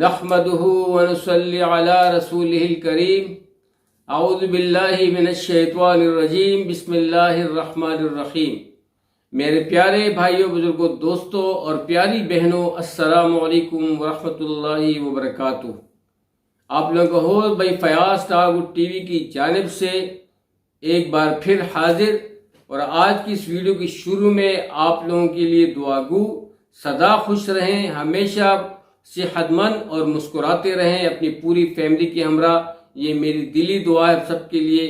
نحمده ونصلي على رسوله الكريم اعوذ باللہ من الشیطان الرجیم بسم اللہ الرحمن الرحیم۔ میرے پیارے بھائیوں، بزرگوں، دوستوں اور پیاری بہنوں، السلام علیکم ورحمۃ اللہ وبرکاتہ۔ آپ لوگوں کو ہو بھائی فیاض ٹاگوٹ ٹی وی کی جانب سے ایک بار پھر حاضر، اور آج کی اس ویڈیو کی شروع میں آپ لوگوں کے لیے دعا گو، سدا خوش رہیں، ہمیشہ صحت مند اور مسکراتے رہیں اپنی پوری فیملی کے ہمراہ، یہ میری دلی دعا ہے سب کے لیے۔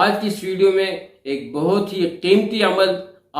آج کی اس ویڈیو میں ایک بہت ہی قیمتی عمل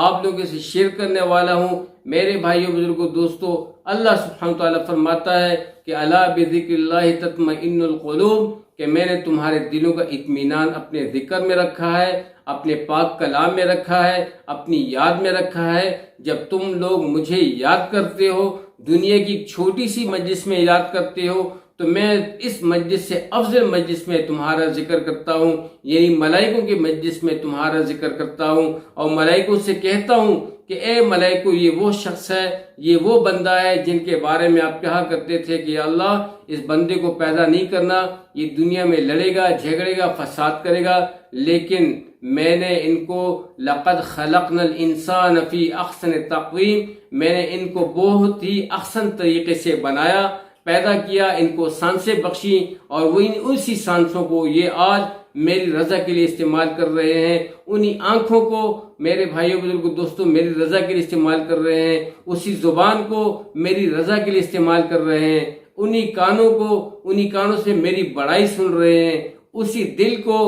آپ لوگوں سے شیئر کرنے والا ہوں۔ میرے بھائیوں، بزرگوں، دوستوں، اللہ سبحانہ وتعالیٰ فرماتا ہے کہ الا بذکر اللہ تطمئن القلوب، کہ میں نے تمہارے دلوں کا اطمینان اپنے ذکر میں رکھا ہے، اپنے پاک کلام میں رکھا ہے، اپنی یاد میں رکھا ہے۔ جب تم لوگ مجھے یاد کرتے ہو، دنیا کی چھوٹی سی مجلس میں یاد کرتے ہو، تو میں اس مجلس سے افضل مجلس میں تمہارا ذکر کرتا ہوں، یعنی ملائکوں کی مجلس میں تمہارا ذکر کرتا ہوں، اور ملائکوں سے کہتا ہوں کہ اے ملائکو، یہ وہ شخص ہے، یہ وہ بندہ ہے جن کے بارے میں آپ کہا کرتے تھے کہ اللہ اس بندے کو پیدا نہیں کرنا، یہ دنیا میں لڑے گا، جھگڑے گا، فساد کرے گا، لیکن میں نے ان کو لقد خلقنا الانسان فی احسن تقویم، میں نے ان کو بہت ہی احسن طریقے سے بنایا، پیدا کیا، ان کو سانسیں بخشی، اور وہ اسی سانسوں کو یہ آج میری رضا کے لیے استعمال کر رہے ہیں۔ انہی آنکھوں کو میرے بھائیوں، بزرگوں، دوستوں، میری رضا کے لیے استعمال کر رہے ہیں، اسی زبان کو میری رضا کے لیے استعمال کر رہے ہیں، انہی کانوں کو، انہی کانوں سے میری بڑائی سن رہے ہیں، اسی دل کو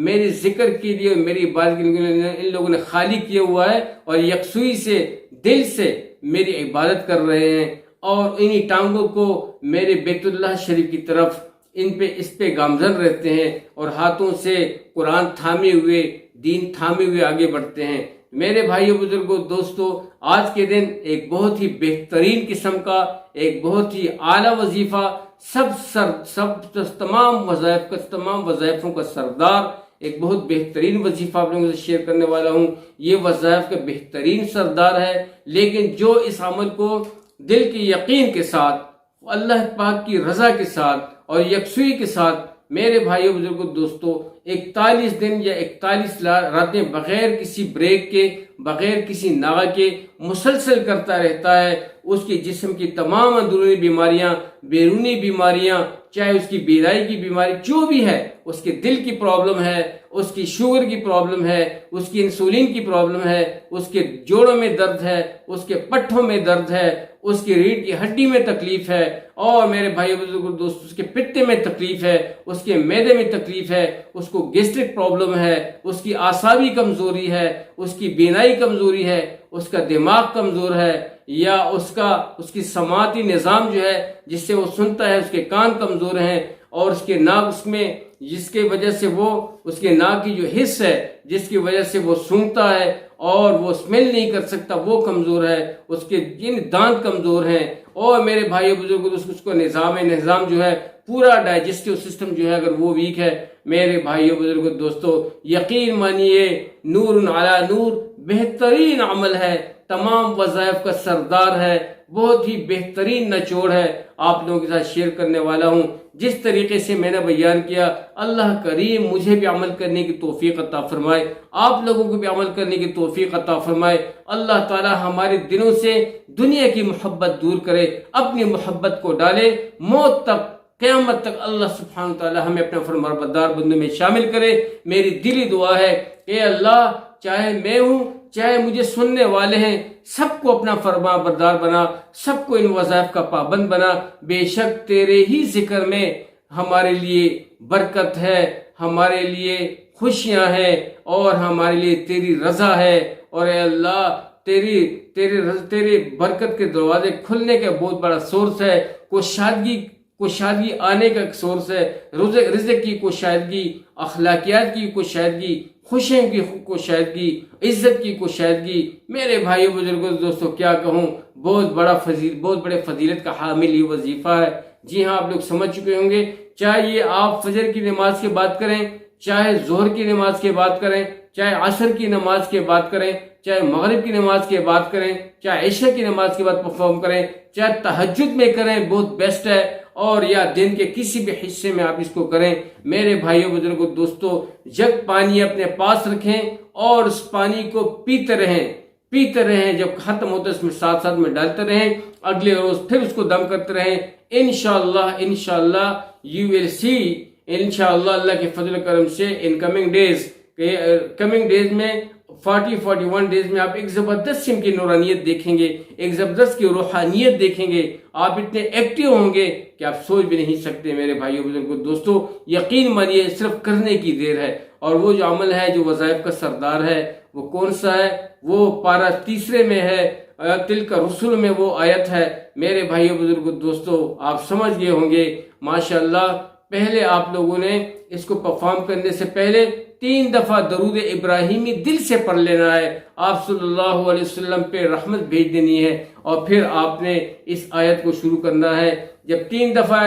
میرے ذکر کے لیے، میری عبادت کے لیے ان لوگوں نے خالی کیا ہوا ہے، اور یکسوئی سے دل سے میری عبادت کر رہے ہیں، اور انہی ٹانگوں کو میرے بیت اللہ شریف کی طرف اس پہ گامزن رہتے ہیں، اور ہاتھوں سے قرآن تھامے ہوئے، دین تھامے ہوئے آگے بڑھتے ہیں۔ میرے بھائیوں، بزرگوں، دوستوں، آج کے دن ایک بہت ہی بہترین قسم کا، ایک بہت ہی اعلیٰ وظیفہ، تمام وظائفوں کا سردار، ایک بہت بہترین وظیفہ آپ لوگوں سے شیئر کرنے والا ہوں۔ یہ وظائف کا بہترین سردار ہے، لیکن جو اس عمل کو دل کے یقین کے ساتھ، اللہ پاک کی رضا کے ساتھ اور یکسوئی کے ساتھ، میرے بھائیوں، بزرگوں، دوستوں، 41 دن یا 41 راتیں بغیر کسی بریک کے، بغیر کسی ناغہ کے مسلسل کرتا رہتا ہے، اس کے جسم کی تمام اندرونی بیماریاں، بیرونی بیماریاں، چاہے اس کی بیرائی کی بیماری جو بھی ہے، اس کے دل کی پرابلم ہے، اس کی شوگر کی پرابلم ہے، اس کی انسولین کی پرابلم ہے، اس کے جوڑوں میں درد ہے، اس کے پٹھوں میں درد ہے، اس کی ریڑھ کی ہڈی میں تکلیف ہے، اور میرے بھائیوں، بزرگوں، دوستوں، اس کے پتے میں تکلیف ہے، اس کے معدے میں تکلیف ہے، اس کو گیسٹرک پرابلم ہے، اس کی اعصابی کمزوری ہے، اس کی بینائی کمزوری ہے، اس کا دماغ کمزور ہے، یا اس کی سماعتی نظام جو ہے جس سے وہ سنتا ہے، اس کے کان کمزور ہیں، اور اس کے ناک، اس میں جس کی وجہ سے وہ، اس کے ناک کی جو حص ہے جس کی وجہ سے وہ سونگتا ہے اور وہ اسمیل نہیں کر سکتا، وہ کمزور ہے، اس کے دانت کمزور ہیں، اور میرے بھائیوں، بزرگوں، اس کو نظام جو ہے، پورا ڈائجسٹیو سسٹم جو ہے اگر وہ ویک ہے، میرے بھائیوں، بزرگوں، دوستوں، یقین مانیے نور علی نور بہترین عمل ہے، تمام وظائف کا سردار ہے، بہت ہی بہترین نچوڑ ہے، آپ لوگوں کے ساتھ شیئر کرنے والا ہوں۔ جس طریقے سے میں نے بیان کیا، اللہ کریم مجھے بھی عمل کرنے کی توفیق عطا فرمائے، آپ لوگوں کو بھی عمل کرنے کی توفیق عطا فرمائے۔ اللہ تعالی ہمارے دلوں سے دنیا کی محبت دور کرے، اپنی محبت کو ڈالے، موت تک، قیامت تک اللہ سبحانہ تعالی ہمیں اپنے فرمانبردار بندوں میں شامل کرے۔ میری دلی دعا ہے کہ اللہ، چاہے میں ہوں، چاہے مجھے سننے والے ہیں، سب کو اپنا فرما بردار بنا، سب کو ان وظائف کا پابند بنا۔ بے شک تیرے ہی ذکر میں ہمارے لیے برکت ہے، ہمارے لیے خوشیاں ہیں، اور ہمارے لیے تیری رضا ہے، اور اے اللہ تیرے برکت کے دروازے کھلنے کا بہت بڑا سورس ہے، کشادگی آنے کا ایک سورس ہے، رزق کی کشادگی، اخلاقیات کی کشادگی، خوشیوں کی کشادگی، عزت کی کشادگی۔ میرے بھائیوں، بزرگوں، دوستوں، کیا کہوں، بہت بڑے فضیلت کا حامل یہ وظیفہ ہے۔ جی ہاں، آپ لوگ سمجھ چکے ہوں گے، چاہے یہ آپ فجر کی نماز کی بات کریں، چاہے ظہر کی نماز کی بات کریں، چاہے عصر کی نماز کی بات کریں، چاہے مغرب کی نماز کی بات کریں، چاہے عشاء کی نماز کی بات پرفارم کریں، چاہے تہجد میں کریں، بہت بیسٹ ہے، اور یا دن کے کسی بھی حصے میں آپ اس کو کریں۔ میرے بھائیوں بزرگوں دوستو، جگ پانی اپنے پاس رکھیں اور اس پانی کو پیتے رہیں، جب ختم ہوتا ہے اس میں ساتھ میں ڈالتے رہیں، اگلے روز پھر اس کو دم کرتے رہیں۔ انشاءاللہ you will see، انشاءاللہ اللہ کے فضل و کرم سے ان کمنگ ڈیز میں 41 ڈیز میں آپ ایک زبردست قسم کی نورانیت دیکھیں گے، ایک زبردست کی روحانیت دیکھیں گے، آپ اتنے ایکٹیو ہوں گے کہ آپ سوچ بھی نہیں سکتے۔ میرے بھائیوں بزرگوں دوستو، یقین مانیے صرف کرنے کی دیر ہے، اور وہ جو عمل ہے جو وظائف کا سردار ہے وہ کون سا ہے؟ وہ پارہ 3 میں ہے، تلک رسول میں وہ آیت ہے۔ میرے بھائیوں بزرگوں دوستو، آپ سمجھ گئے ہوں گے ماشاءاللہ۔ پہلے آپ لوگوں نے اس کو پرفارم کرنے سے پہلے 3 دفعہ درود ابراہیمی دل سے پڑھ لینا ہے، آپ صلی اللہ علیہ وسلم پہ رحمت بھیج دینی ہے، اور پھر آپ نے اس آیت کو شروع کرنا ہے۔ جب 3 دفعہ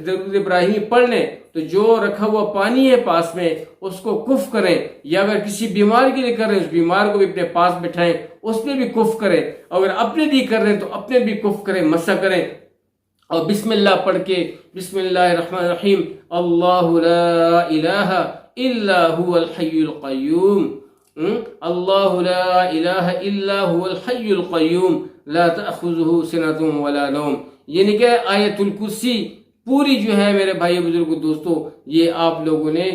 درود ابراہیمی پڑھ لیں تو جو رکھا ہوا پانی ہے پاس میں اس کو کف کریں، یا اگر کسی بیمار کے لیے کر رہے ہیں اس بیمار کو بھی اپنے پاس بٹھائیں، اس پہ بھی کف کریں، اگر اپنے لیے کر رہے ہیں تو اپنے بھی کف کریں، مسح کریں، اور بسم اللہ پڑھ کے بسم اللہ الرحمن الرحیم، اللہ لا الہ الا هو الحی القیوم، اللہ لا الہ الا هو الحی القیوم لا تأخذہ سنۃ ولا نوم۔ یعنی کہ آیت الکرسی پوری جو ہے میرے بھائی بزرگوں دوستو، یہ آپ لوگوں نے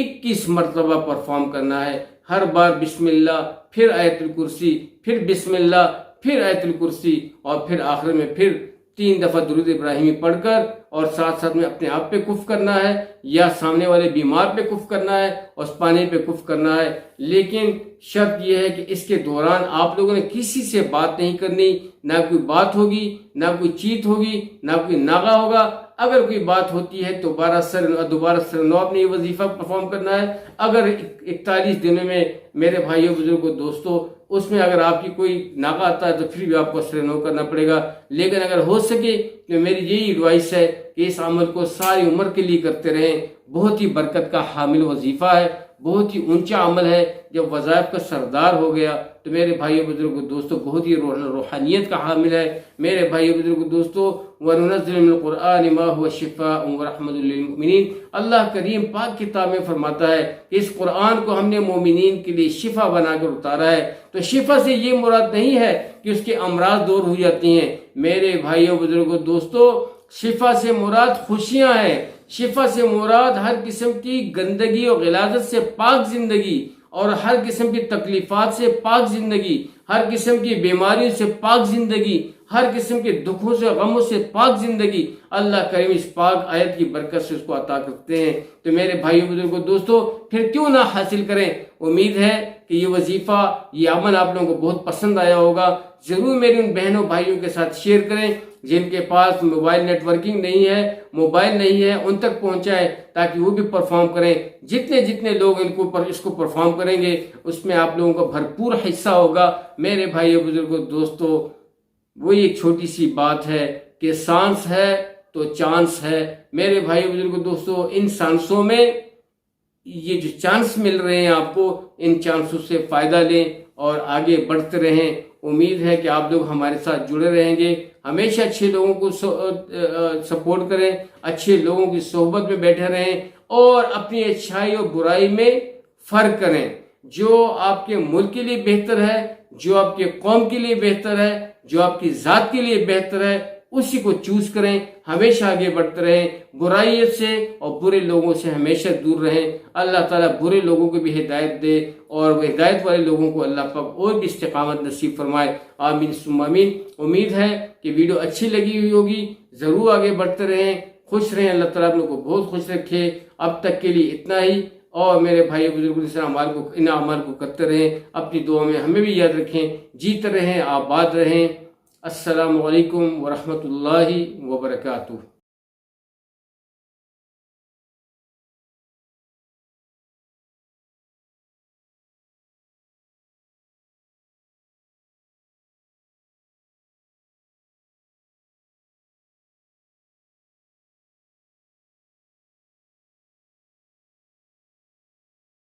21 مرتبہ پرفارم کرنا ہے۔ ہر بار بسم اللہ، پھر آیت الکرسی، پھر بسم اللہ، پھر آیت الکرسی، اور پھر آخر میں پھر 3 دفعہ درود ابراہیمی پڑھ کر، اور ساتھ میں اپنے آپ پہ کف کرنا ہے، یا سامنے والے بیمار پہ کف کرنا ہے، اور اس پانی پہ کف کرنا ہے۔ لیکن شرط یہ ہے کہ اس کے دوران آپ لوگوں نے کسی سے بات نہیں کرنی، نہ کوئی بات ہوگی، نہ کوئی چیت ہوگی، نہ کوئی ناغہ ہوگا۔ اگر کوئی بات ہوتی ہے تو دوبارہ سر نو اپنے یہ وظیفہ پرفارم کرنا ہے۔ اگر 41 دنوں میں میرے بھائیوں بزرگوں دوستو اس میں اگر آپ کی کوئی ناغہ آتا ہے تو پھر بھی آپ کو سر نو کرنا پڑے گا، لیکن اگر ہو سکے تو میری یہی ایڈوائس ہے کہ اس عمل کو ساری عمر کے لیے کرتے رہیں۔ بہت ہی برکت کا حامل وظیفہ ہے، بہت ہی اونچا عمل ہے۔ جب وظائف کا سردار ہو گیا تو میرے بھائیوں بزرگوں دوستو بہت ہی روحانیت کا حامل ہے۔ میرے بھائیوں بزرگوں دوستو، وَنُنَزِّلُ مِنَ الْقُرْآنِ مَا هُوَ شِفَاءٌ وَرَحْمَةٌ لِّلْمُؤْمِنِينَ۔ اللہ کریم پاک کتاب میں فرماتا ہے کہ اس قرآن کو ہم نے مومنین کے لیے شفا بنا کر اتارا ہے۔ تو شفا سے یہ مراد نہیں ہے کہ اس کے امراض دور ہو جاتی ہیں۔ میرے بھائیوں بزرگوں دوستو، شفا سے مراد خوشیاں ہیں، شفا سے مراد ہر قسم کی گندگی اور غلاظت سے پاک زندگی، اور ہر قسم کی تکلیفات سے پاک زندگی، ہر قسم کی بیماریوں سے پاک زندگی، ہر قسم کے دکھوں سے غموں سے پاک زندگی اللہ کریم اس پاک آیت کی برکت سے اس کو عطا کرتے ہیں۔ تو میرے بھائیوں بزرگوں دوستو، پھر کیوں نہ حاصل کریں۔ امید ہے کہ یہ وظیفہ، یہ عمل آپ لوگوں کو بہت پسند آیا ہوگا۔ ضرور میری ان بہنوں بھائیوں کے ساتھ شیئر کریں جن کے پاس موبائل نیٹ ورکنگ نہیں ہے، موبائل نہیں ہے، ان تک پہنچائیں تاکہ وہ بھی پرفارم کریں۔ جتنے لوگ اس کو پرفارم کریں گے اس میں آپ لوگوں کا بھرپور حصہ ہوگا۔ میرے بھائیوں بزرگوں دوستو، وہ ایک چھوٹی سی بات ہے کہ سانس ہے تو چانس ہے۔ میرے بھائیوں بزرگوں دوستو، ان سانسوں میں یہ جو چانس مل رہے ہیں آپ کو، ان چانسوں سے فائدہ لیں اور آگے بڑھتے رہیں۔ امید ہے کہ آپ لوگ ہمارے ساتھ جڑے رہیں گے، ہمیشہ اچھے لوگوں کو سپورٹ کریں، اچھے لوگوں کی صحبت میں بیٹھے رہیں، اور اپنی اچھائی اور برائی میں فرق کریں۔ جو آپ کے ملک کے لیے بہتر ہے، جو آپ کے قوم کے لیے بہتر ہے، جو آپ کی ذات کے لیے بہتر ہے، اسی کو چوز کریں، ہمیشہ آگے بڑھتے رہیں، برائیت سے اور برے لوگوں سے ہمیشہ دور رہیں۔ اللہ تعالیٰ برے لوگوں کو بھی ہدایت دے، اور وہ ہدایت والے لوگوں کو اللہ پاک اور بھی استقامت نصیب فرمائے، آمین ثم آمین۔ امید ہے کہ ویڈیو اچھی لگی ہوئی ہوگی، ضرور آگے بڑھتے رہیں، خوش رہیں، اللہ تعالیٰ آپ لوگوں کو بہت خوش رکھے۔ اب تک کے لیے اتنا ہی، اور میرے بھائی بزرگوں سے ان اعمال کو کرتے رہیں، اپنی دعا میں ہمیں بھی یاد رکھیں، جیتے رہیں، آباد رہیں۔ السلام علیکم ورحمۃ اللہ وبرکاتہ۔